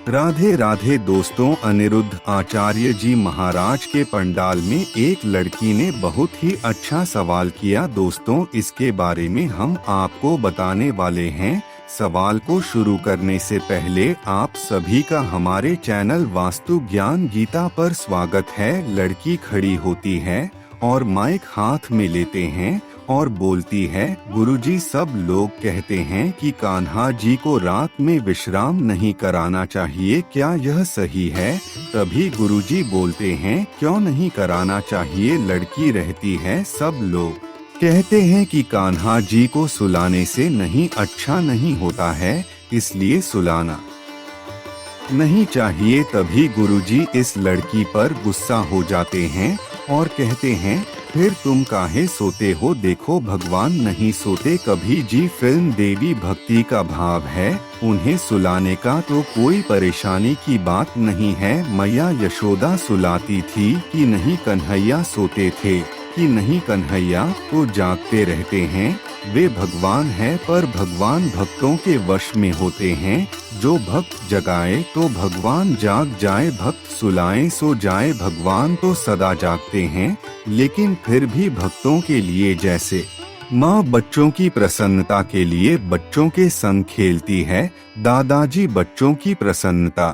राधे राधे दोस्तों, अनिरुद्ध आचार्य जी महाराज के पंडाल में एक लड़की ने बहुत ही अच्छा सवाल किया। दोस्तों, इसके बारे में हम आपको बताने वाले हैं। सवाल को शुरू करने से पहले आप सभी का हमारे चैनल वास्तु ज्ञान गीता पर स्वागत है। लड़की खड़ी होती है और माइक हाथ में लेते हैं और बोलती है, गुरुजी, सब लोग कहते हैं कि कान्हा जी को रात में विश्राम नहीं कराना चाहिए, क्या यह सही है? तभी गुरुजी बोलते हैं, क्यों नहीं कराना चाहिए? लड़की रहती है, सब लोग कहते हैं कि कान्हा जी को सुलाने से नहीं अच्छा नहीं होता है, इसलिए सुलाना नहीं चाहिए। तभी गुरुजी इस लड़की पर गुस्सा हो जाते हैं और कहते हैं, फिर तुम काहे सोते हो? देखो, भगवान नहीं सोते कभी जी। फिल्म देवी भक्ति का भाव है, उन्हें सुलाने का तो कोई परेशानी की बात नहीं है। मैया यशोदा सुलाती थी कि नहीं कन्हैया सोते थे कि नहीं कन्हैया तो जागते रहते हैं। वे भगवान है, पर भगवान भक्तों के वश में होते हैं। जो भक्त जगाए तो भगवान जाग जाए, भक्त सुलाए सो जाए, भगवान तो सदा जागते हैं। लेकिन फिर भी भक्तों के लिए, जैसे माँ बच्चों की प्रसन्नता के लिए बच्चों के संग खेलती है, दादाजी बच्चों की प्रसन्नता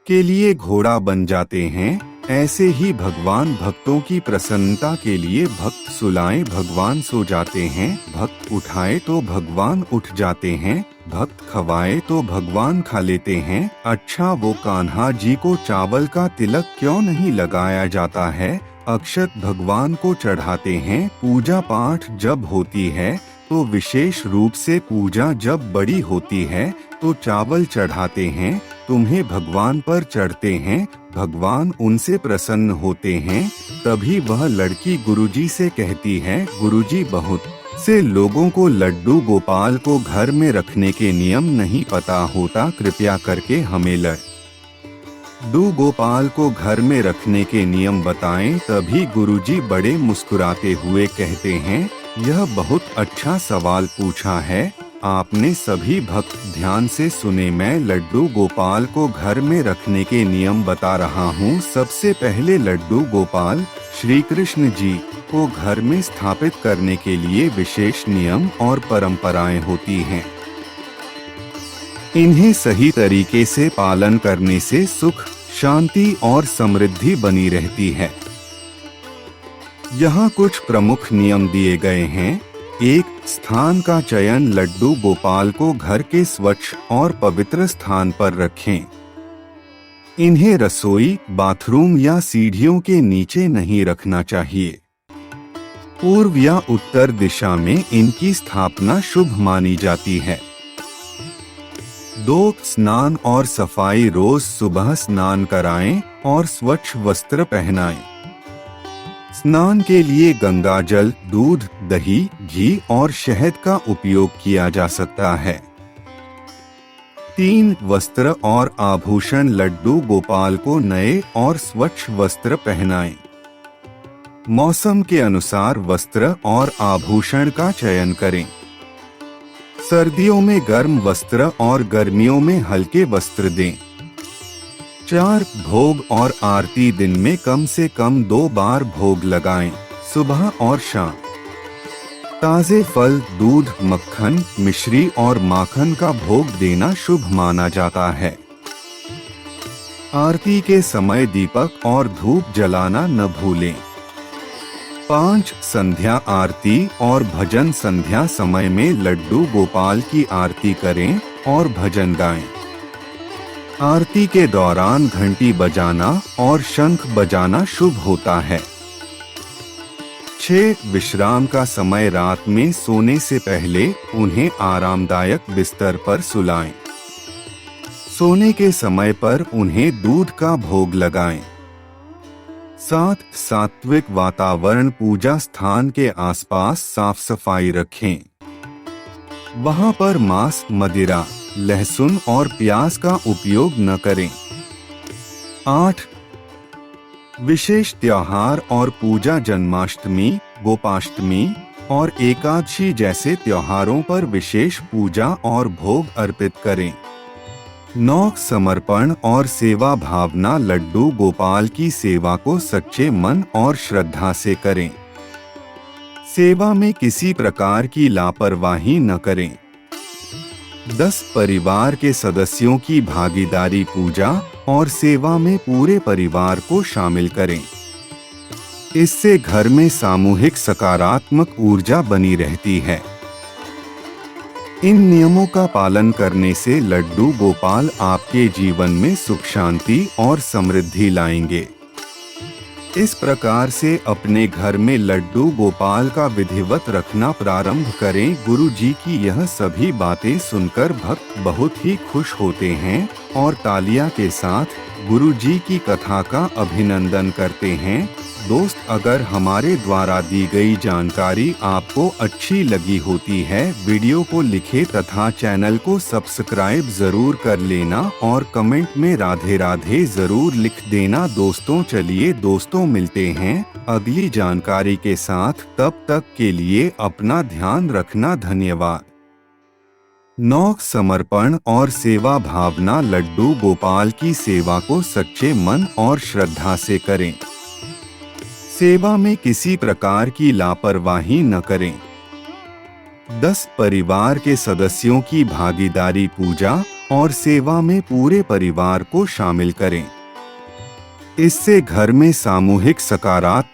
के लिए घोड़ा बन जाते हैं, ऐसे ही भगवान भक्तों की प्रसन्नता के लिए भक्त सुलाएं, भगवान सो जाते हैं। भक्त उठाए तो भगवान उठ जाते हैं, भक्त खवाए तो भगवान खा लेते हैं। अच्छा, वो कान्हा जी को चावल का तिलक क्यों नहीं लगाया जाता है? अक्षत भगवान को चढ़ाते हैं। पूजा पाठ जब होती है तो विशेष रूप से पूजा जब बड़ी होती है तो चावल चढ़ाते हैं। तुम्हें भगवान पर चढ़ते हैं, भगवान उनसे प्रसन्न होते हैं। तभी वह लड़की गुरुजी से कहती है, गुरुजी, बहुत से लोगों को लड्डू गोपाल को घर में रखने के नियम नहीं पता होता, कृपया करके हमें लड्डू गोपाल को घर में रखने के नियम बताएं। तभी गुरुजी बड़े मुस्कुराते हुए कहते हैं, यह बहुत अच्छा सवाल पूछा है आपने सभी भक्त, ध्यान से सुने। मैं लड्डू गोपाल को घर में रखने के नियम बता रहा हूँ। सबसे पहले लड्डू गोपाल श्री कृष्ण जी को घर में स्थापित करने के लिए विशेष नियम और परंपराएं होती हैं। इन्हें सही तरीके से पालन करने से सुख, शांति और समृद्धि बनी रहती है। यहाँ कुछ प्रमुख नियम दिए गए हैं। 1. स्थान का चयन, लड्डू गोपाल को घर के स्वच्छ और पवित्र स्थान पर रखें। इन्हें रसोई, बाथरूम या सीढ़ियों के नीचे नहीं रखना चाहिए। पूर्व या उत्तर दिशा में इनकी स्थापना शुभ मानी जाती है। 2. स्नान और सफाई, रोज सुबह स्नान कराएं और स्वच्छ वस्त्र पहनाएं। स्नान के लिए गंगा जल, दूध, दही, घी और शहद का उपयोग किया जा सकता है। 3. वस्त्र और आभूषण, लड्डू गोपाल को नए और स्वच्छ वस्त्र पहनाएं। मौसम के अनुसार वस्त्र और आभूषण का चयन करें। सर्दियों में गर्म वस्त्र और गर्मियों में हल्के वस्त्र दें। 4. भोग और आरती, दिन में कम से कम 2 बार भोग लगाएं, सुबह और शाम। ताजे फल, दूध, मक्खन, मिश्री और माखन का भोग देना शुभ माना जाता है। आरती के समय दीपक और धूप जलाना न भूलें। 5. संध्या आरती और भजन, संध्या समय में लड्डू गोपाल की आरती करें और भजन गाएं। आरती के दौरान घंटी बजाना और शंख बजाना शुभ होता है। 6. विश्राम का समय, रात में सोने से पहले उन्हें आरामदायक बिस्तर पर सुलाएं। सोने के समय पर उन्हें दूध का भोग लगाएं। 7. सात्विक वातावरण, पूजा स्थान के आसपास साफ सफाई रखें। वहां पर मांस, मदिरा, लहसुन और प्याज का उपयोग न करें। 8. विशेष त्योहार और पूजा, जन्माष्टमी, गोपाष्टमी और एकादशी जैसे त्योहारों पर विशेष पूजा और भोग अर्पित करें। 9 समर्पण और सेवा भावना। लड्डू गोपाल की सेवा को सच्चे मन और श्रद्धा से करें। सेवा में किसी प्रकार की लापरवाही न करें। 10 परिवार के सदस्यों की भागीदारी। पूजा और सेवा में पूरे परिवार को शामिल करें। इससे घर में सामूहिक सकारात्मक ऊर्जा बनी रहती है। इन नियमों का पालन करने से लड्डू गोपाल आपके जीवन में सुख, शांति और समृद्धि लाएंगे। इस प्रकार से अपने घर में लड्डू गोपाल का विधिवत रखना प्रारंभ करें। गुरु जी की यह सभी बातें सुनकर भक्त बहुत ही खुश होते हैं और तालियां के साथ गुरु जी की कथा का अभिनंदन करते हैं। दोस्त, अगर हमारे द्वारा दी गई जानकारी आपको अच्छी लगी होती है, वीडियो को लिखे तथा चैनल को सब्सक्राइब जरूर कर लेना और कमेंट में राधे राधे जरूर लिख देना। दोस्तों, चलिए दोस्तों, मिलते हैं अगली जानकारी के साथ। तब तक के लिए अपना ध्यान रखना। धन्यवाद। 9 समर्पण और सेवा भावना। लड्डू गोपाल की सेवा को सच्चे मन और श्रद्धा से करें। सेवा में किसी प्रकार की लापरवाही न करें। 10 परिवार के सदस्यों की भागीदारी। पूजा और सेवा में पूरे परिवार को शामिल करें। इससे घर में सामूहिक सकारात्मक